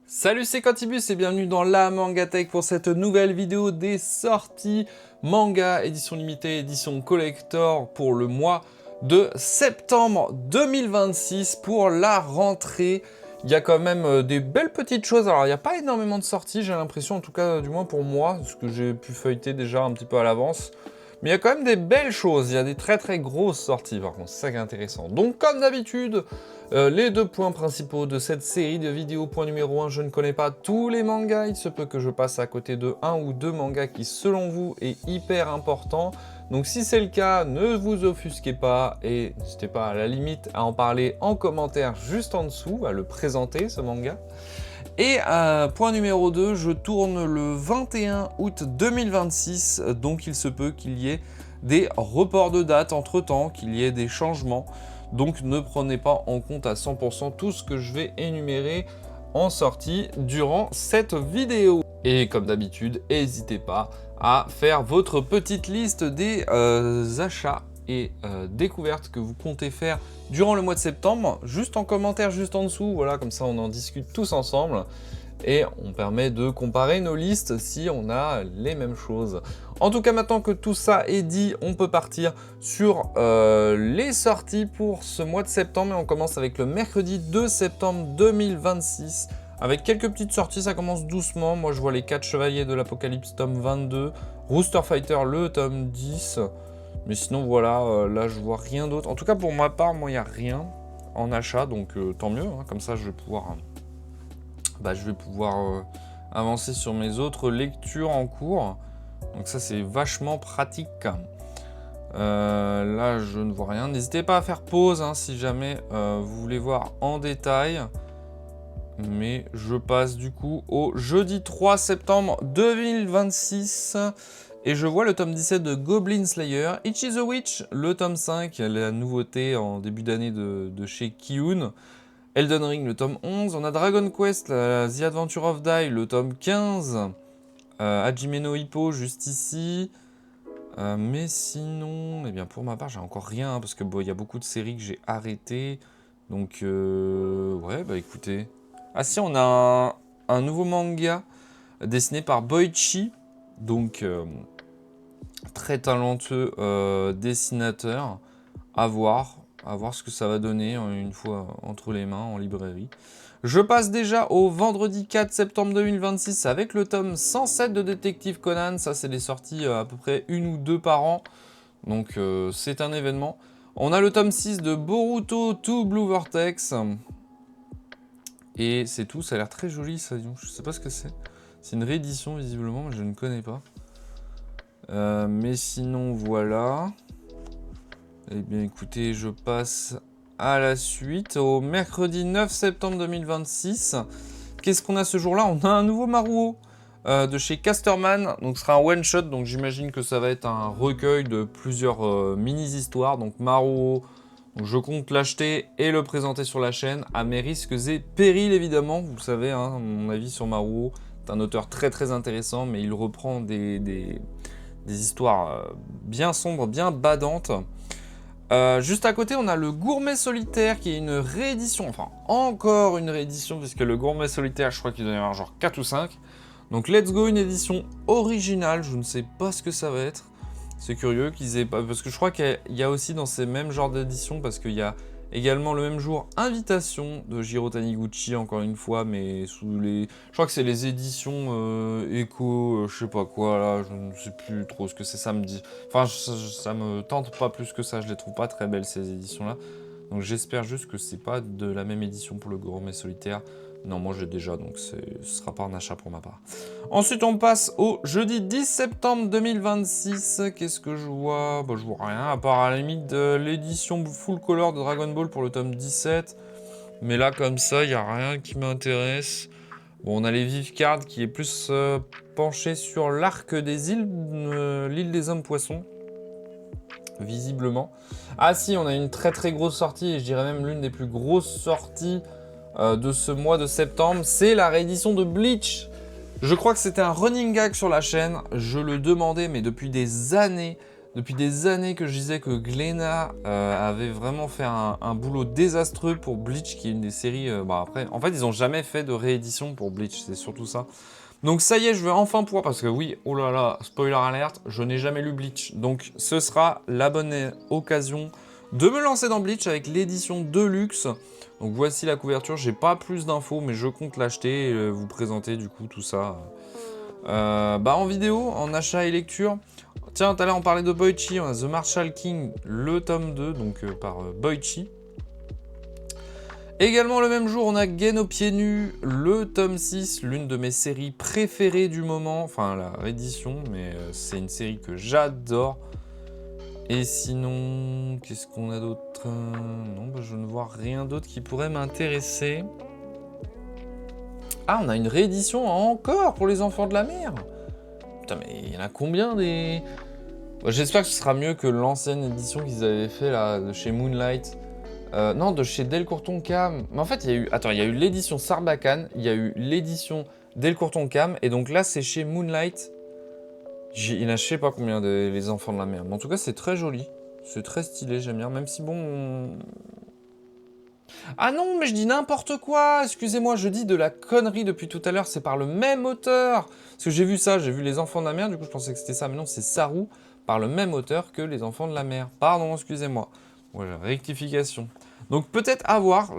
Salut, c'est Quantibus et bienvenue dans la Mangatech pour cette nouvelle vidéo des sorties manga édition limitée, édition collector pour le mois de septembre 2026 pour la rentrée. Il y a quand même des belles petites choses. Alors, il n'y a pas énormément de sorties, j'ai l'impression, en tout cas, du moins pour moi, ce que j'ai pu feuilleter déjà un petit peu à l'avance. Mais il y a quand même des belles choses, il y a des très très grosses sorties par contre, c'est ça qui est intéressant. Donc comme d'habitude, les deux points principaux de cette série de vidéos. Point numéro 1, je ne connais pas tous les mangas, il se peut que je passe à côté de un ou deux mangas qui selon vous est hyper important. Donc si c'est le cas, ne vous offusquez pas et n'hésitez pas à la limite à en parler en commentaire juste en dessous, à le présenter ce manga. Et point numéro 2, je tourne le 21 août 2026, donc il se peut qu'il y ait des reports de date entre-temps, qu'il y ait des changements. Donc ne prenez pas en compte à 100% tout ce que je vais énumérer en sortie durant cette vidéo. Et comme d'habitude, n'hésitez pas à faire votre petite liste des achats et découvertes que vous comptez faire durant le mois de septembre, juste en commentaire, juste en dessous, voilà, comme ça on en discute tous ensemble, et on permet de comparer nos listes si on a les mêmes choses. En tout cas, maintenant que tout ça est dit, on peut partir sur les sorties pour ce mois de septembre, et on commence avec le mercredi 2 septembre 2026, avec quelques petites sorties, ça commence doucement. Moi je vois les 4 Chevaliers de l'Apocalypse tome 22, Rooster Fighter le tome 10, mais sinon voilà, là je vois rien d'autre. En tout cas pour ma part, moi il n'y a rien en achat, donc tant mieux, hein, comme ça je vais pouvoir, avancer sur mes autres lectures en cours. Donc ça c'est vachement pratique. Là je ne vois rien. N'hésitez pas à faire pause hein, si jamais vous voulez voir en détail. Mais je passe du coup au jeudi 3 septembre 2026. Et je vois le tome 17 de Goblin Slayer, Itchy the Witch, le tome 5, la nouveauté en début d'année de chez Kiun. Elden Ring, le tome 11. On a Dragon Quest, The Adventure of Dai, le tome 15. Hajime no Ippo, juste ici. Mais sinon, eh bien pour ma part, j'ai encore rien, hein, parce que bon, y a beaucoup de séries que j'ai arrêtées. Donc, ouais, bah écoutez. Ah si, on a un nouveau manga dessiné par Boichi. Donc, très talentueux dessinateur. À voir ce que ça va donner une fois entre les mains en librairie. Je passe déjà au vendredi 4 septembre 2026 avec le tome 107 de Détective Conan. Ça, c'est des sorties à peu près 1 ou 2 par an. Donc, c'est un événement. On a le tome 6 de Boruto to Blue Vortex. Et c'est tout. Ça a l'air très joli, ça. Je sais pas ce que c'est. C'est une réédition, visiblement, mais je ne connais pas. Mais sinon, voilà. Eh bien, écoutez, je passe à la suite, au mercredi 9 septembre 2026. Qu'est-ce qu'on a ce jour-là? On a un nouveau Maruo de chez Casterman. Donc, ce sera un one-shot. Donc, j'imagine que ça va être un recueil de plusieurs mini-histoires. Donc, Maruo, donc, je compte l'acheter et le présenter sur la chaîne à mes risques et périls, évidemment. Vous le savez, hein, mon avis sur Maruo. C'est un auteur très, très intéressant, mais il reprend des histoires bien sombres, bien badantes. Juste à côté, on a le Gourmet Solitaire qui est une réédition, enfin encore une réédition, puisque le Gourmet Solitaire, je crois qu'il doit y avoir genre 4 ou 5. Donc Let's Go, une édition originale, je ne sais pas ce que ça va être. C'est curieux qu'ils aient pas, parce que je crois qu'il y a aussi dans ces mêmes genres d'éditions, parce qu'il y a également le même jour Invitation de Jiro Taniguchi, encore une fois, mais sous les... Je crois que c'est les éditions Echo, je sais pas quoi, là, je ne sais plus trop ce que c'est, ça me dit... Enfin, ça me tente pas plus que ça, je les trouve pas très belles, ces éditions-là. Donc j'espère juste que c'est pas de la même édition pour le Gourmet Solitaire. Non, moi j'ai déjà, donc ce sera pas un achat pour ma part. Ensuite, on passe au jeudi 10 septembre 2026. Qu'est-ce que je vois? Bah, je vois rien, à part à la limite de l'édition full color de Dragon Ball pour le tome 17. Mais là, comme ça, il n'y a rien qui m'intéresse. Bon, on a les Vive Cards qui est plus penché sur l'arc des îles, l'île des hommes poissons. Visiblement. Ah si, on a une très très grosse sortie, et je dirais même l'une des plus grosses sorties de ce mois de septembre, c'est la réédition de Bleach. Je crois que c'était un running gag sur la chaîne, je le demandais mais depuis des années depuis des années que je disais que Glénat avait vraiment fait un boulot désastreux pour Bleach, qui est une des séries... après, en fait, ils n'ont jamais fait de réédition pour Bleach, c'est surtout ça. Donc ça y est, je vais enfin pouvoir, parce que oui, oh là là, spoiler alert, je n'ai jamais lu Bleach. Donc ce sera la bonne occasion de me lancer dans Bleach avec l'édition Deluxe. Donc voici la couverture, j'ai pas plus d'infos, mais je compte l'acheter et vous présenter du coup tout ça en vidéo, en achat et lecture. Tiens, tout à l'heure on parlait de Boichi, on a The Marshall King, le tome 2, donc par Boichi. Également le même jour, on a Gen aux pieds nus, le tome 6, l'une de mes séries préférées du moment, enfin la réédition, mais c'est une série que j'adore. Et sinon, qu'est-ce qu'on a d'autre? Non, je ne vois rien d'autre qui pourrait m'intéresser. Ah, on a une réédition encore pour les enfants de la mer. Putain, mais il y en a combien des... J'espère que ce sera mieux que l'ancienne édition qu'ils avaient fait là, de chez Moonlight. Non, de chez Delcourt Cam. Mais en fait, il y a eu... Attends, il y a eu l'édition Sarbacane, il y a eu l'édition Delcourt Cam, et donc là, c'est chez Moonlight. Il y en a je sais pas combien les enfants de la mer. Mais en tout cas, c'est très joli. C'est très stylé, j'aime bien. Même si bon... Ah non, mais je dis n'importe quoi. Excusez-moi, je dis de la connerie depuis tout à l'heure. C'est par le même auteur. Parce que j'ai vu ça, j'ai vu Les Enfants de la mer. Du coup, je pensais que c'était ça. Mais non, c'est Saru, par le même auteur que Les Enfants de la mer. Pardon, excusez-moi. Voilà, rectification. Donc peut-être à voir.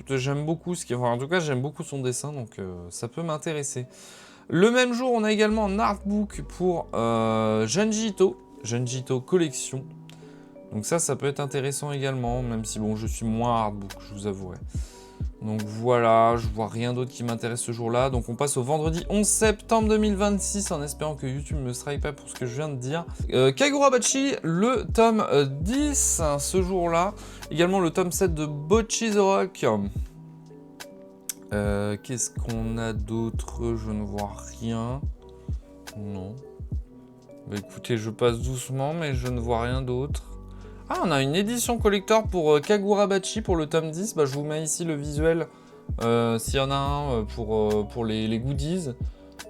J'aime beaucoup ce qu'il... Enfin, en tout cas, j'aime beaucoup son dessin. Donc ça peut m'intéresser. Le même jour, on a également un artbook pour Junji Ito. Junji Ito Collection. Donc ça peut être intéressant également, même si bon, je suis moins artbook, je vous avouerai. Donc voilà, je vois rien d'autre qui m'intéresse ce jour-là. Donc on passe au vendredi 11 septembre 2026, en espérant que YouTube me strike pas pour ce que je viens de dire. Kagurabachi, le tome 10, ce jour-là. Également le tome 7 de Bocchi the Rock. Qu'est-ce qu'on a d'autre? Je ne vois rien. Non. Bah écoutez, je passe doucement, mais je ne vois rien d'autre. Ah, on a une édition collector pour Kagurabachi pour le tome 10. Bah, je vous mets ici le visuel s'il y en a un pour les goodies.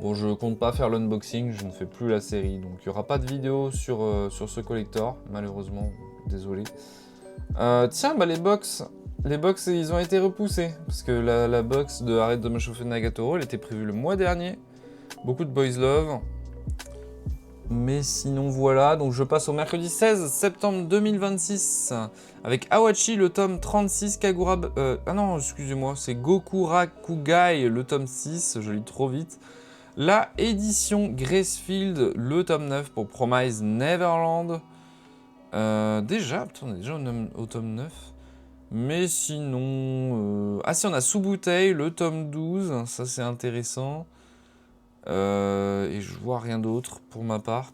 Bon, je compte pas faire l'unboxing, je ne fais plus la série. Donc, il n'y aura pas de vidéo sur ce collector, malheureusement. Désolé. Tiens, bah, les box, ils ont été repoussés. Parce que la box de Arrête de me chauffer de Nagatoro, elle était prévue le mois dernier. Beaucoup de boys love. Mais sinon voilà, donc je passe au mercredi 16 septembre 2026 avec Awachi, le tome 36, Kagura... ah non, excusez-moi, c'est Gokurakugai, le tome 6, je lis trop vite. La édition Gracefield, le tome 9 pour Promise Neverland. Déjà, putain, on est déjà au tome 9. Mais sinon... Ah si, on a Sous-Bouteille, le tome 12, ça c'est intéressant. Et je vois rien d'autre pour ma part.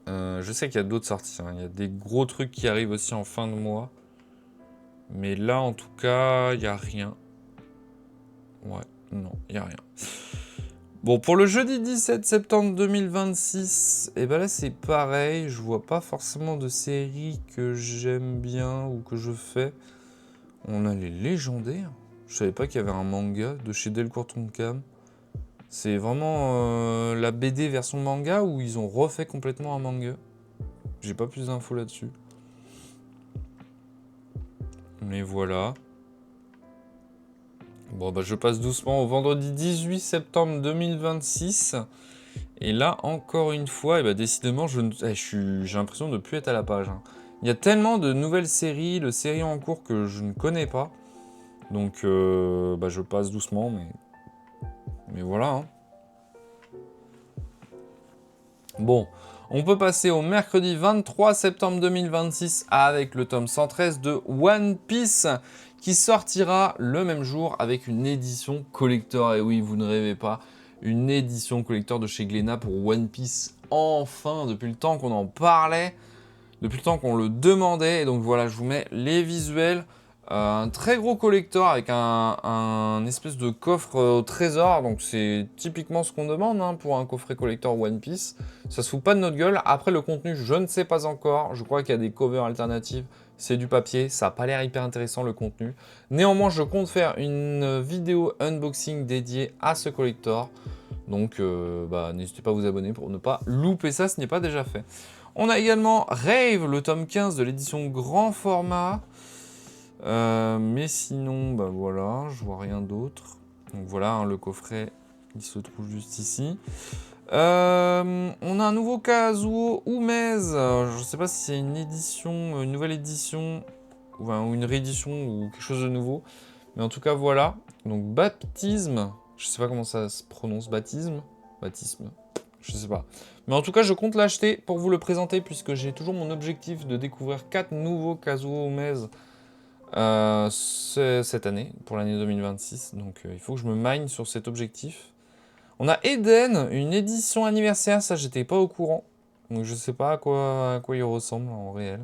Je sais qu'il y a d'autres sorties, hein. Il y a des gros trucs qui arrivent aussi en fin de mois. Mais là, en tout cas, il n'y a rien. Ouais, non, il n'y a rien. Bon, pour le jeudi 17 septembre 2026, et ben là, c'est pareil. Je vois pas forcément de série que j'aime bien ou que je fais. On a les légendaires. Je savais pas qu'il y avait un manga de chez Delcourt Cam. C'est vraiment la BD version manga ou ils ont refait complètement un manga? J'ai pas plus d'infos là-dessus. Mais voilà. Bon bah je passe doucement au vendredi 18 septembre 2026. Et là, encore une fois, et bah décidément, j'ai l'impression de ne plus être à la page. Hein. Il y a tellement de nouvelles séries, de séries en cours que je ne connais pas. Donc bah je passe doucement, mais voilà. Hein. Bon, on peut passer au mercredi 23 septembre 2026 avec le tome 113 de One Piece qui sortira le même jour avec une édition collector. Et oui, vous ne rêvez pas, une édition collector de chez Glénat pour One Piece. Enfin, depuis le temps qu'on en parlait, depuis le temps qu'on le demandait. Et donc voilà, je vous mets les visuels. Un très gros collector avec un espèce de coffre au trésor, donc c'est typiquement ce qu'on demande hein, pour un coffret collector One Piece. Ça se fout pas de notre gueule. Après le contenu, je ne sais pas encore. Je crois qu'il y a des covers alternatives. C'est du papier, ça n'a pas l'air hyper intéressant le contenu. Néanmoins, je compte faire une vidéo unboxing dédiée à ce collector. Donc bah, n'hésitez pas à vous abonner pour ne pas louper ça, ce n'est pas déjà fait. On a également Rave, le tome 15 de l'édition grand format. Mais sinon, bah voilà, je vois rien d'autre. Donc voilà, hein, le coffret, il se trouve juste ici. On a un nouveau Kazuo Umez. Je ne sais pas si c'est une édition, une nouvelle édition, ou une réédition, ou quelque chose de nouveau. Mais en tout cas, voilà. Donc, Baptisme. Je sais pas comment ça se prononce, Baptisme. Je sais pas. Mais en tout cas, je compte l'acheter pour vous le présenter, puisque j'ai toujours mon objectif de découvrir 4 nouveaux Kazuo Umez cette année, pour l'année 2026. Donc, il faut que je me mine sur cet objectif. On a Eden, une édition anniversaire, ça j'étais pas au courant. Donc je sais pas à quoi il ressemble en réel.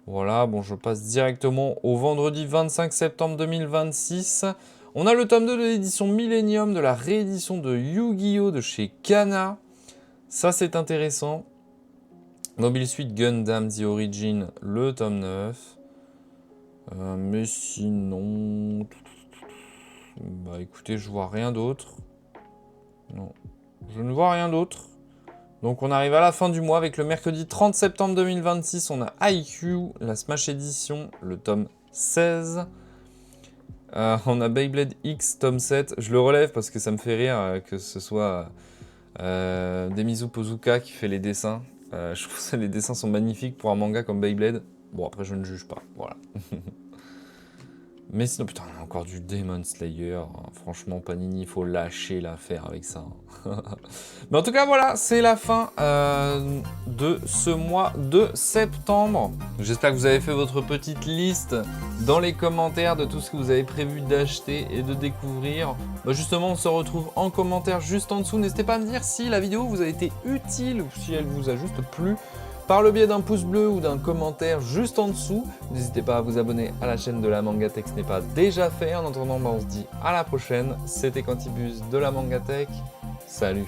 Voilà, bon je passe directement au vendredi 25 septembre 2026. On a le tome 2 de l'édition Millennium, de la réédition de Yu-Gi-Oh! De chez Kana. Ça c'est intéressant. Mobile Suit Gundam The Origin, le tome 9. Mais sinon... Bah écoutez, je vois rien d'autre. Non, je ne vois rien d'autre. Donc on arrive à la fin du mois avec le mercredi 30 septembre 2026. On a IQ, la Smash Edition, le tome 16. On a Beyblade X, tome 7. Je le relève parce que ça me fait rire que ce soit Demizu Pozuka qui fait les dessins. Je trouve que les dessins sont magnifiques pour un manga comme Beyblade. Bon, après je ne juge pas, voilà. Mais sinon, putain, on a encore du Demon Slayer. Franchement, Panini, il faut lâcher l'affaire avec ça. Mais en tout cas, voilà, c'est la fin de ce mois de septembre. J'espère que vous avez fait votre petite liste dans les commentaires de tout ce que vous avez prévu d'acheter et de découvrir. Bah justement, on se retrouve en commentaire juste en dessous. N'hésitez pas à me dire si la vidéo vous a été utile ou si elle vous a juste plu, par le biais d'un pouce bleu ou d'un commentaire juste en dessous. N'hésitez pas à vous abonner à la chaîne de la Mangatech, ce n'est pas déjà fait. En attendant, on se dit à la prochaine. C'était Quantibus de la Mangatech. Salut!